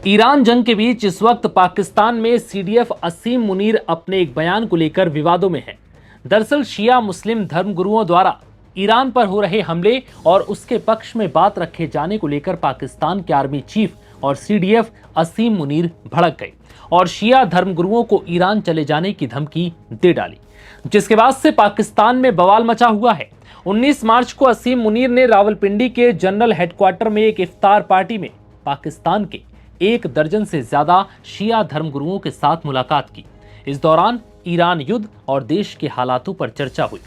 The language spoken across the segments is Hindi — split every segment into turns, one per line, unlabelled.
ईरान जंग के बीच इस वक्त पाकिस्तान में सीडीएफ असीम मुनीर अपने एक बयान को लेकर विवादों में है। दरअसल शिया मुस्लिम धर्मगुरुओं द्वारा ईरान पर हो रहे हमले और उसके पक्ष में बात रखे जाने को लेकर पाकिस्तान के आर्मी चीफ और सीडीएफ असीम मुनीर भड़क गए और शिया धर्मगुरुओं को ईरान चले जाने की धमकी दे डाली, जिसके बाद से पाकिस्तान में बवाल मचा हुआ है। 19 मार्च को असीम मुनीर ने रावलपिंडी के जनरल हेडक्वार्टर में एक इफ्तार पार्टी में पाकिस्तान के 1 दर्जन से ज्यादा शिया धर्मगुरुओं के साथ मुलाकात की। इस दौरान ईरान युद्ध और देश के हालातों पर चर्चा हुई,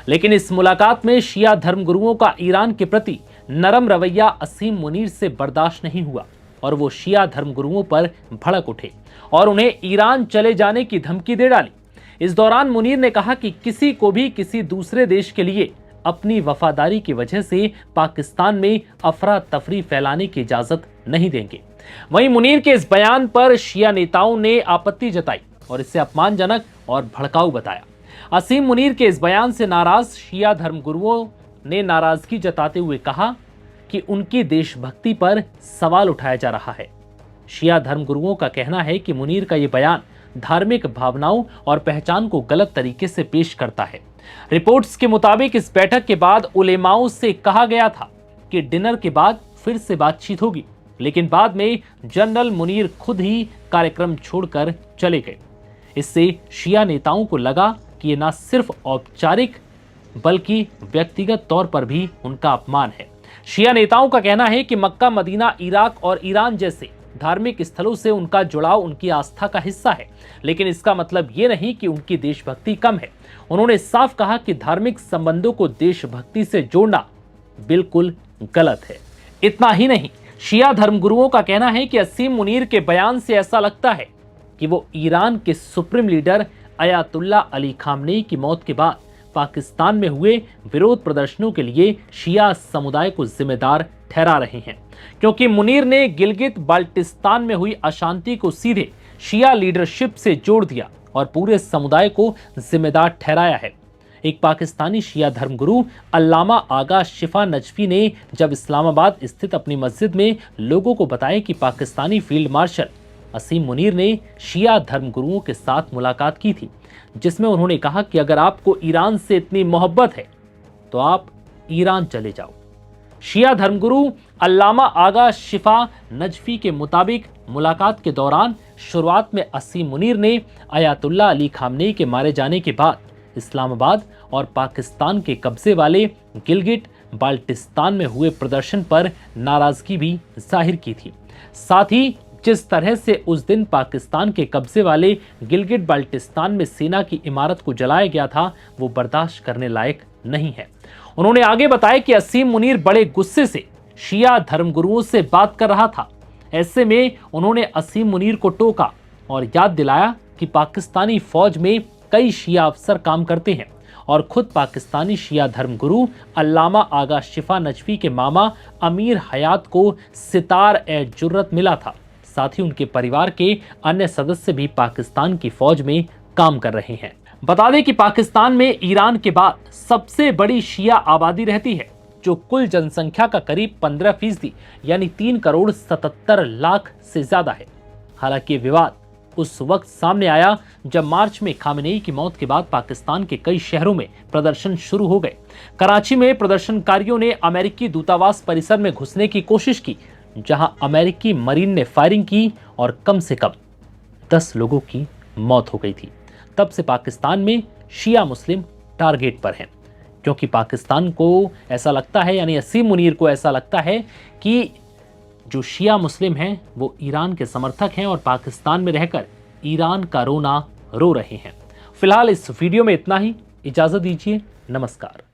लेकिन इस मुलाकात में शिया धर्मगुरुओं का ईरान के प्रति नरम रवैया असीम मुनीर से बर्दाश्त नहीं हुआ और वो शिया धर्मगुरुओं पर भड़क उठे और उन्हें ईरान चले जाने की धमकी दे डाली। इस दौरान मुनीर ने कहा कि किसी को भी किसी दूसरे देश के लिए अपनी वफादारी की वजह से पाकिस्तान में अफरा तफरी फैलाने की इजाजत नहीं देंगे। वहीं मुनीर के इस बयान पर शिया नेताओं ने आपत्ति जताई और इसे अपमानजनक और भड़काऊ बताया। असीम मुनीर के इस बयान से नाराज शिया धर्मगुरुओं ने नाराजगी जताते हुए कहा कि उनकी देशभक्ति पर सवाल उठाया जा रहा है। शिया धर्मगुरुओं का कहना है कि मुनीर का यह बयान धार्मिक भावनाओं और पहचान को गलत तरीके से पेश करता है। रिपोर्ट्स के मुताबिक इस बैठक के बाद उलेमाओं से कहा गया था कि डिनर के बाद फिर से बातचीत होगी, लेकिन बाद में जनरल मुनीर खुद ही कार्यक्रम छोड़कर चले गए। इससे शिया नेताओं को लगा कि ये न सिर्फ औपचारिक बल्कि व्यक्तिगत तौर पर भी उनका अपमान है। शिया नेताओं का कहना है कि मक्का, मदीना, इराक और ईरान जैसे धार्मिक स्थलों से उनका जुड़ाव उनकी आस्था का हिस्सा है, लेकिन इसका मतलब ये नहीं कि उनकी देशभक्ति कम है। उन्होंने साफ कहा कि धार्मिक संबंधों को देशभक्ति से जोड़ना बिल्कुल गलत है। इतना ही नहीं, शिया धर्मगुरुओं का कहना है कि असीम मुनीर के बयान से ऐसा लगता है कि वो ईरान के supreme leader Ayatollah Ali Khamenei की मौत के बाद पाकिस्तान में हुए विरोध प्रदर्शनों के लिए शिया समुदाय को जिम्मेदार ठहरा रहे हैं, क्योंकि मुनीर ने गिलगित बाल्टिस्तान में हुई अशांति को सीधे शिया लीडरशिप से जोड़ दिया और पूरे समुदाय को जिम्मेदार ठहराया है। एक पाकिस्तानी शिया धर्मगुरु अल्लामा आगा शिफा नजफी ने जब इस्लामाबाद स्थित अपनी मस्जिद में लोगों को बताया कि पाकिस्तानी फील्ड मार्शल असीम मुनीर ने शिया धर्मगुरुओं के साथ मुलाकात की थी, जिसमें उन्होंने कहा कि अगर आपको ईरान से इतनी मोहब्बत है तो आप ईरान चले जाओ। शिया धर्मगुरु अल्लामा आगा शिफा नजफी के मुताबिक मुलाकात के दौरान शुरुआत में असीम मुनीर ने अयातुल्ला अली खामनेई के मारे जाने के बाद इस्लामाबाद और पाकिस्तान के कब्जे वाले गिलगिट बाल्टिस्तान में हुए प्रदर्शन पर नाराजगी भी जाहिर की थी। साथ ही जिस तरह से उस दिन पाकिस्तान के कब्जे वाले गिलगिट बाल्टिस्तान में सेना की इमारत को जलाया गया था, वो बर्दाश्त करने लायक नहीं है। उन्होंने आगे बताया कि असीम मुनीर बड़े गुस्से से शिया धर्मगुरुओं से बात कर रहा था। ऐसे में उन्होंने असीम मुनीर को टोका और याद दिलाया कि पाकिस्तानी फौज में कई शिया अफसर काम करते हैं और खुद पाकिस्तानी शिया धर्मगुरु अल्लामा आगा शिफा नजफी के मामा अमीर हयात को सितार ए जुर्रत मिला था। साथ ही उनके परिवार के अन्य सदस्य भी पाकिस्तान की फौज में काम कर रहे हैं। बता दें कि पाकिस्तान में ईरान के बाद सबसे बड़ी शिया आबादी रहती है, जो कुल जनसंख्या का करीब 15% यानी 3,77,00,000 से ज्यादा है। हालांकि विवाद उस वक्त सामने आया जब मार्च में खामेनेई की मौत के बाद पाकिस्तान के कई शहरों में प्रदर्शन शुरू हो गए। कराची में प्रदर्शनकारियों ने अमेरिकी दूतावास परिसर में घुसने की कोशिश की, जहां अमेरिकी मरीन ने फायरिंग की और कम से कम 10 लोगों की मौत हो गई थी। तब से पाकिस्तान में शिया मुस्लिम टारगेट पर हैं, क्योंकि पाकिस्तान को ऐसा लगता है, यानी असीम मुनीर को ऐसा लगता है कि जो शिया मुस्लिम हैं वो ईरान के समर्थक हैं और पाकिस्तान में रहकर ईरान का रोना रो रहे हैं। फिलहाल इस वीडियो में इतना ही। इजाजत दीजिए। नमस्कार।